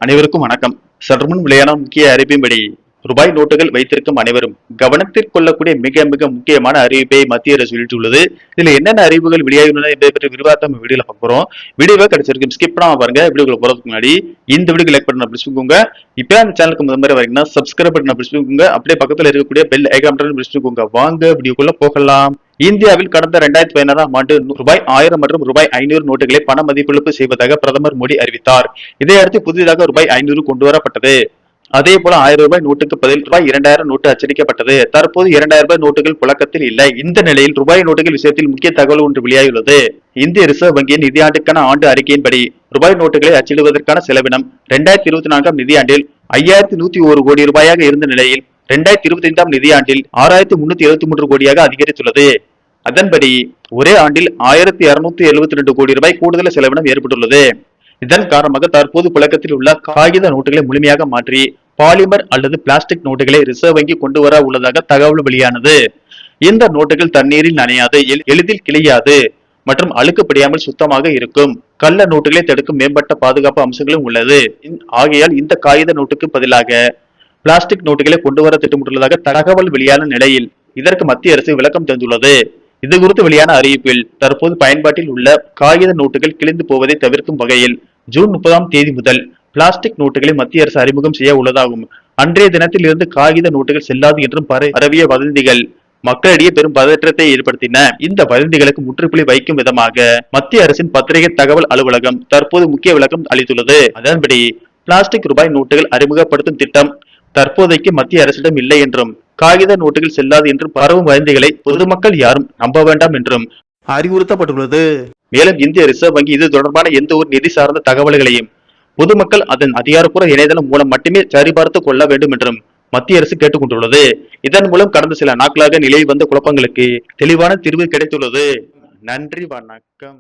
அனைவருக்கும் வணக்கம். சற்றுமுன் வெளியான முக்கிய அறிவிப்பின்படி ரூபாய் நோட்டுகள் வைத்திருக்கும் அனைவரும் கவனத்தில் கொள்ளக்கூடிய மிக மிக முக்கியமான அறிவிப்பை மத்திய அரசு வெளியிட்டுள்ளது. இதுல என்னென்ன அறிவிப்புகள் வெளியாகியுள்ளன என்பதை பற்றி விரிவாக நம்ம வீடியோல பார்க்க போறோம். வீடியோவை கடைசிவரைக்கும் ஸ்கிப் பண்ணாம பாருங்க. வீடியோக்குள்ள போறதுக்கு முன்னாடி இந்த வீடியோ லைக் பண்ண பிரஸ் பண்ணிக்கோங்க. இப்போ அந்த சேனலுக்கு முதல் வரீங்கன்னா சப்ஸ்கிரைப் பண்ண பிரஸ் பண்ணிக்கோங்க. அப்படியே பக்கத்துல இருக்கக்கூடிய பெல் ஐகான் பிரஸ் பண்ணிக்கோங்க. வாங்க வீடியோக்குள்ள போகலாம். இந்தியாவில் கடந்த 2016ஆம் ஆண்டு ரூபாய் 1000 மற்றும் ரூபாய் 500 நோட்டுகளை பண மதிப்பிழப்பு செய்வதாக பிரதமர் மோடி அறிவித்தார். இதையடுத்து புதிதாக ரூபாய் 500 கொண்டு வரப்பட்டது. அதே போல 1000 ரூபாய் நோட்டுக்கு பதில் ரூபாய் 2000 நோட்டு அச்சடிக்கப்பட்டது. தற்போது 2000 ரூபாய் நோட்டுகள் புழக்கத்தில் இல்லை. இந்த நிலையில் ரூபாய் நோட்டுகள் விஷயத்தில் முக்கிய தகவல் ஒன்று வெளியாகியுள்ளது. இந்திய ரிசர்வ் வங்கியின் நிதியாண்டுக்கான ஆண்டு அறிக்கையின்படி ரூபாய் நோட்டுகளை அச்சிடுவதற்கான செலவினம் 2024ஆம் நிதியாண்டில் 5101 கோடி ரூபாயாக இருந்த நிலையில் 2025ஆம் நிதியாண்டில் 6373 கோடியாக அதிகரித்துள்ளது. அதன்படி ஒரே ஆண்டில் 1272 கோடி ரூபாய் கூடுதல் செலவினம் ஏற்பட்டுள்ளது. இதன் காரணமாக தற்போது புழக்கத்தில் உள்ள காகித நோட்டுகளை முழுமையாக மாற்றி பாலிமர் அல்லது பிளாஸ்டிக் நோட்டுகளை ரிசர்வ் வங்கி கொண்டு வர உள்ளதாக தகவல் வெளியானது. இந்த நோட்டுகள் தண்ணீரில் நனையாது, எளிதில் கிளியாது மற்றும் அழுக்குப்படியாமல் சுத்தமாக இருக்கும். கள்ள நோட்டுகளை தடுக்கும் மேம்பட்ட பாதுகாப்பு அம்சங்களும் உள்ளது. ஆகையால் இந்த காகித நோட்டுக்கு பதிலாக பிளாஸ்டிக் நோட்டுகளை கொண்டு வர திட்டமிட்டுள்ளதாக தகவல் வெளியான நிலையில் இதற்கு மத்திய அரசு விளக்கம் தந்துள்ளது. இது குறித்து வெளியான அறிவிப்பில் தற்போது பயன்பாட்டில் உள்ள காகித நோட்டுகள் கிழிந்து போவதை தவிர்க்கும் வகையில் ஜூன் 30ஆம் தேதி முதல் பிளாஸ்டிக் நோட்டுகளை மத்திய அரசு அறிமுகம் செய்ய உள்ளதாகும். அன்றைய தினத்தில் இருந்து காகித நோட்டுகள் செல்லாது என்றும் பரவிய வதந்திகள் மக்களிடையே பெரும் பதற்றத்தை ஏற்படுத்தின. இந்த வதந்திகளுக்கு முற்றுப்புள்ளி வைக்கும் விதமாக மத்திய அரசின் பத்திரிகை தகவல் அலுவலகம் தற்போது முக்கிய விளக்கம் அளித்துள்ளது. அதன்படி பிளாஸ்டிக் ரூபாய் நோட்டுகள் அறிமுகப்படுத்தும் திட்டம் தற்போதைக்கு மத்திய அரசிடம் இல்லை என்றும் காகித நோட்டுகள் செல்லாது என்றும் பரவும் வதந்திகளை பொதுமக்கள் யாரும் நம்ப வேண்டாம் என்றும் அறிவுறுத்தப்பட்டுள்ளது. மேலும் இந்திய ரிசர்வ் வங்கி இது தொடர்பான எந்த ஒரு நிதி சார்ந்த தகவல்களையும் பொதுமக்கள் அதன் அதிகாரப்பூர்வ இணையதளம் மூலம் மட்டுமே சரிபார்த்துக் கொள்ள வேண்டும் என்றும் மத்திய அரசு கேட்டுக் கொண்டுள்ளது. இதன் மூலம் கடந்த சில நாட்களாக நிலையில் வந்த குழப்பங்களுக்கு தெளிவான தீர்வு கிடைத்துள்ளது. நன்றி, வணக்கம்.